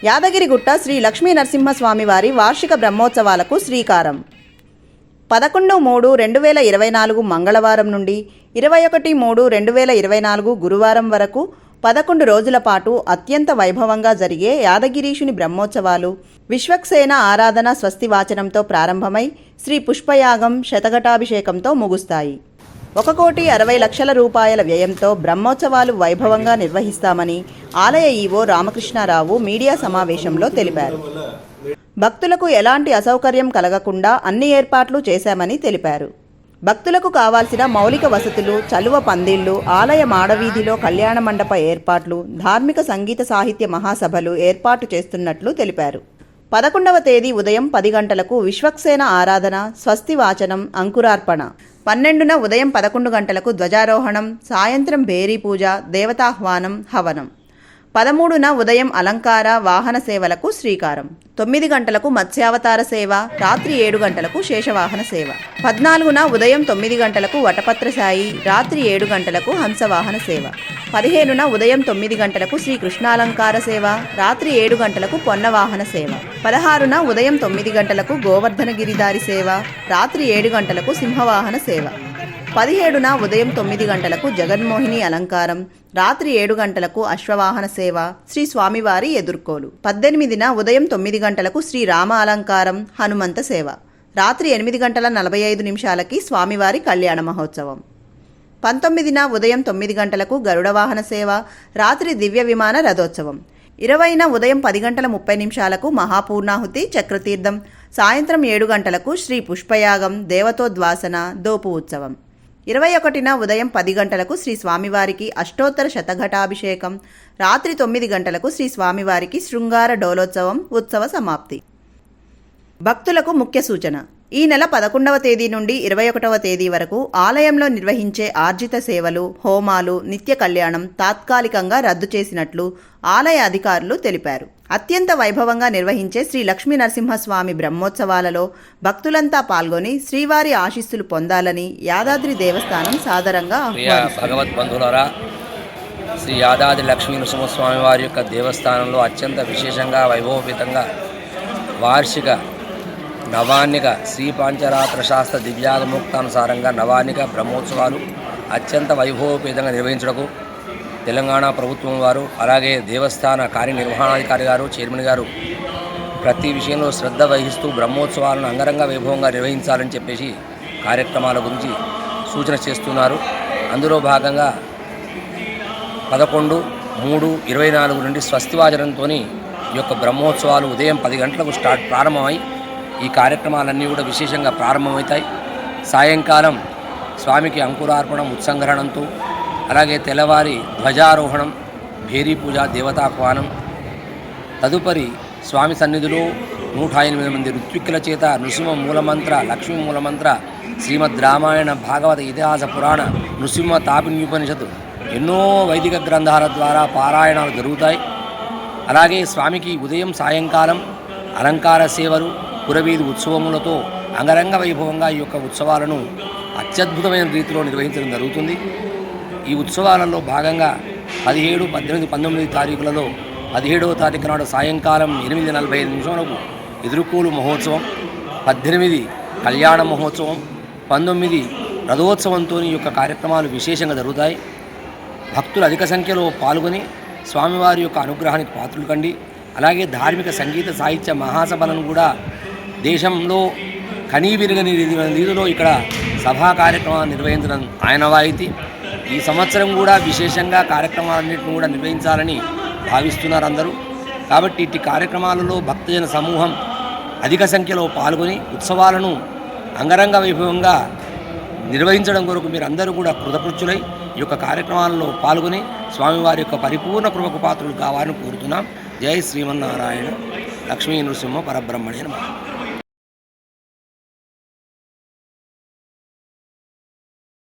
యాదగిరిగుట్ట శ్రీ లక్ష్మీ నరసింహస్వామి వారి వార్షిక బ్రహ్మోత్సవాలకు శ్రీకారం. 11-3-2024 మంగళవారం నుండి 21-3-2024 గురువారం వరకు 11 రోజుల పాటు అత్యంత వైభవంగా జరిగే యాదగిరీశుని బ్రహ్మోత్సవాలు విశ్వక్సేన ఆరాధన స్వస్తివాచనంతో ప్రారంభమై శ్రీ పుష్పయాగం శతఘటాభిషేకంతో ముగుస్తాయి. 1,60,00,000 రూపాయల వ్యయంతో బ్రహ్మోత్సవాలు వైభవంగా నిర్వహిస్తామని ఆలయ ఈవో రామకృష్ణారావు మీడియా సమావేశంలో తెలిపారు. భక్తులకు ఎలాంటి అసౌకర్యం కలగకుండా అన్ని ఏర్పాట్లు చేశామని తెలిపారు. భక్తులకు కావాల్సిన మౌలిక వసతులు, చలువ పందిళ్లు, ఆలయ మాడవీధిలో కళ్యాణ మండప ఏర్పాట్లు, ధార్మిక సంగీత సాహిత్య మహాసభలు ఏర్పాటు చేస్తున్నట్లు తెలిపారు. 11వ తేదీ ఉదయం 10 గంటలకు విశ్వక్సేన ఆరాధన, స్వస్తి వాచనం, అంకురార్పణ. 12న ఉదయం 11 గంటలకు ధ్వజారోహణం, సాయంత్రం భేరీ పూజ, దేవతాహ్వానం, హవనం. 13న ఉదయం అలంకార వాహన సేవలకు శ్రీకారం. 9 గంటలకు మత్స్యావతార సేవ, రాత్రి 7 గంటలకు శేషవాహన సేవ. 14న ఉదయం 9 గంటలకు వటపత్రసాయి, రాత్రి 7 గంటలకు హంసవాహన సేవ. 15న ఉదయం 9 గంటలకు శ్రీ కృష్ణాలంకార సేవ, రాత్రి 7 గంటలకు పొన్నవాహన సేవ. 16న ఉదయం 9 గంటలకు గోవర్ధన గిరిదారి సేవ, రాత్రి 7 గంటలకు సింహవాహన సేవ. 17న ఉదయం 9 గంటలకు జగన్మోహిని అలంకారం, రాత్రి 7 గంటలకు అశ్వవాహన సేవ, శ్రీ స్వామివారి ఎదుర్కోలు. 18న ఉదయం 9 గంటలకు శ్రీ రామ అలంకారం, హనుమంత సేవ. రాత్రి 8:45 స్వామివారి కళ్యాణ మహోత్సవం. 19న ఉదయం 9 గంటలకు గరుడ వాహన సేవ, రాత్రి దివ్య విమాన రథోత్సవం. 20న ఉదయం 10:30 మహాపూర్ణాహుతి చక్రతీర్థం, సాయంత్రం 7 గంటలకు శ్రీ పుష్పయాగం, దేవతోద్వాసన, దోపు ఉత్సవం. 21న ఉదయం 10 గంటలకు శ్రీ స్వామివారికి అష్టోత్తర శతఘటాభిషేకం, రాత్రి 9 గంటలకు శ్రీ స్వామివారికి శృంగార డోలోత్సవం, ఉత్సవ సమాప్తి. భక్తులకు ముఖ్య సూచన: ఈ నెల 11వ తేదీ నుండి 21వ తేదీ వరకు ఆలయంలో నిర్వహించే ఆర్జిత సేవలు, హోమాలు, నిత్య కళ్యాణం తాత్కాలికంగా రద్దు చేసినట్లు ఆలయ అధికారులు తెలిపారు. అత్యంత వైభవంగా నిర్వహించే శ్రీ లక్ష్మీ నరసింహస్వామి బ్రహ్మోత్సవాలలో భక్తులంతా పాల్గొని శ్రీవారి ఆశీస్సులు పొందాలని యాదాద్రి దేవస్థానం సాదరంగా భగవద్బంధులారా, శ్రీ యాదాద్రి లక్ష్మీ నరసింహస్వామి వారి యొక్క దేవస్థానంలో అత్యంత విశేషంగా వైభవపేతంగా వార్షిక నవాన్నిక శ్రీ పాంచరాత్ర శాస్త్ర దివ్యాగముక్తానుసారంగా నవాన్నిక బ్రహ్మోత్సవాలు అత్యంత వైభవపేతంగా నిర్వహించడకు తెలంగాణ ప్రభుత్వం వారు, అలాగే దేవస్థాన కార్యనిర్వహణాధికారి గారు, చైర్మన్ గారు ప్రతి విషయంలో శ్రద్ధ వహిస్తూ బ్రహ్మోత్సవాలను అంగరంగ వైభవంగా నిర్వహించాలని చెప్పేసి కార్యక్రమాల గురించి సూచన చేస్తున్నారు. అందులో భాగంగా 11-3-24 నుండి స్వస్తివాచనంతో ఈ యొక్క బ్రహ్మోత్సవాలు ఉదయం 10 గంటలకు ప్రారంభమై ఈ కార్యక్రమాలన్నీ కూడా విశేషంగా ప్రారంభమవుతాయి. సాయంకాలం స్వామికి అంకురార్పణం, ఉత్సంగ్రహణంతో, అలాగే తెల్లవారి ధ్వజారోహణం, భేరీ పూజ, దేవతాహ్వానం. తదుపరి స్వామి సన్నిధిలో 108 మంది ఋత్విక్కుల చేత నృసింహ మూలమంత్ర, లక్ష్మీ మూలమంత్ర, శ్రీమద్ రామాయణ, భాగవత, ఇతిహాస, పురాణ, నృసింహ తాపిన్యుపనిషత్తు ఎన్నో వైదిక గ్రంథాల ద్వారా పారాయణాలు జరుగుతాయి. అలాగే స్వామికి ఉదయం సాయంకాలం అలంకార సేవలు, పురవీధి ఉత్సవములతో అంగరంగ వైభవంగా ఈ యొక్క ఉత్సవాలను అత్యద్భుతమైన రీతిలో నిర్వహించడం జరుగుతుంది. ఈ ఉత్సవాలలో భాగంగా 17, 18, 19 తారీఖులలో 17వ తారీఖు నాడు సాయంకాలం 8:45 ఎదుర్కోలు మహోత్సవం, 18 కళ్యాణ మహోత్సవం, 19 రథోత్సవంతో ఈ యొక్క కార్యక్రమాలు విశేషంగా జరుగుతాయి. భక్తులు అధిక సంఖ్యలో పాల్గొని స్వామివారి యొక్క అనుగ్రహానికి పాత్రలు కండి. అలాగే ధార్మిక సంగీత సాహిత్య మహాసభలను కూడా దేశంలో కనీవిరగని రీతిలో ఇక్కడ సభా కార్యక్రమాలు నిర్వహించడం ఆయనవాయితీ. ఈ సంవత్సరం కూడా విశేషంగా కార్యక్రమాలన్నింటినీ కూడా నిర్వహించాలని భావిస్తున్నారు అందరూ. కాబట్టి ఇట్టి కార్యక్రమాలలో భక్తజన సమూహం అధిక సంఖ్యలో పాల్గొని ఉత్సవాలను అంగరంగ వైభవంగా నిర్వహించడం కొరకు మీరు అందరూ కూడా కృతకృత్యులై ఈ యొక్క కార్యక్రమాలలో పాల్గొని స్వామివారి యొక్క పరిపూర్ణ కృపకు పాత్రలు కావాలని కోరుతున్నాం. జై శ్రీమన్నారాయణ. లక్ష్మీ నృసింహ పరబ్రహ్మణే నమః.